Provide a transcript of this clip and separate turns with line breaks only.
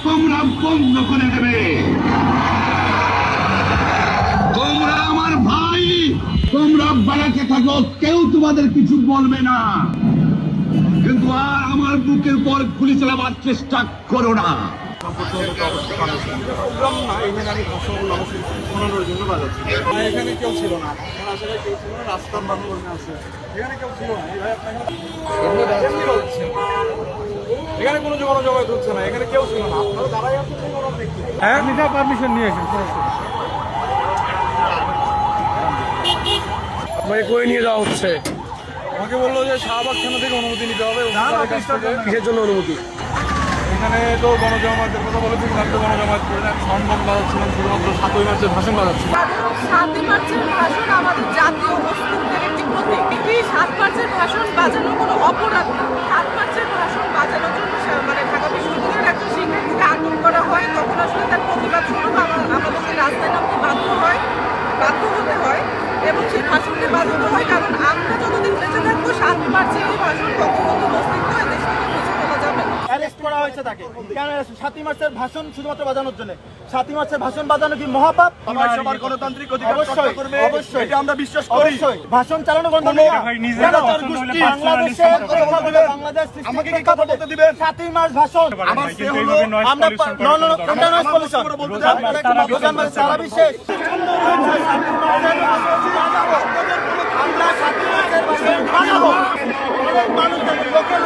তোমরা বন্ধ করে দেবে। তোমরা আমার ভাই, তোমরা বাড়াতে থাকো, কেউ তোমাদের কিছু বলবে না, কিন্তু আর আমার বুকের উপর গুলি চালাবার চেষ্টা করো না।
এখানে কেউ ছিল না, আসলে কেউ ছিল না, রাস্তার মানুষ আছে, এখানে কেউ ছিল না। এখানে কোনো জমায়েত হচ্ছে না, এখানে কেউ ছিল না, আপনারা দাঁড়াই আছেন, আপনি যা পারমিশন নিয়ে এসেন, আমাকে কই নিয়ে যাওয়া হচ্ছে। আমাকে বললো যে শাহবাগ থানা থেকে অনুমতি নিতে হবে। কিসের জন্য অনুমতি? এখানে তো গণজমায়েতের কথা বলেছি, কিন্তু গণজমায়েত করে না, সম্মান বাজাচ্ছিলাম, শুধুমাত্র 7ই মার্চের ভাষণ বাজাচ্ছি।
7ই মার্চের ভাষণ আমাদের জাতীয় অস্তিত্বের একটি প্রতীক। 7 মার্চের ভাষণ বাজানো কোনো অপরাধ না। 7 মার্চের ভাষণ বাজানোর জন্য মানে ঢাকা বিশ্ববিদ্যালয়ের একটা শিক্ষার্থীকে আটক করা হয়, তখন আসলে তার প্রতিবাদ স্বরূপ আমাদেরকে রাস্তায় নামতে বাধ্য হতে হয়, এবং সেই ভাষণকে বাজানো হয়, কারণ আমরা যতদিন বেঁচে থাকবো 7 মার্চের এই ভাষণ বঙ্গবন্ধুর অস্তিত্ব দেশ থেকে মুছে ফেলা যাবে না।
অ্যারেস্ট করা হয়েছে তাকে কেন? 7ই মার্চের ভাষণ শুধুমাত্র বাজানোর জন্য। 7ই মার্চের ভাষণ বাজানো কি মহাপাপ?
সবার গণতান্ত্রিক অধিকার রক্ষা করবে,
অবশ্যই
এটা আমরা বিশ্বাস করি।
অবশ্যই ভাষণ চালানো কোনো বাংলাদেশে বাংলাদেশ
আমাকে কি কথা বলতে দিবেন?
7ই মার্চ ভাষণ
আমার সে হলো
আমরা নয়েজ পলিউশন সারা বিশ্বে আমরা 7ই মার্চের ভাষণ বানাবো। মানুষ লোকের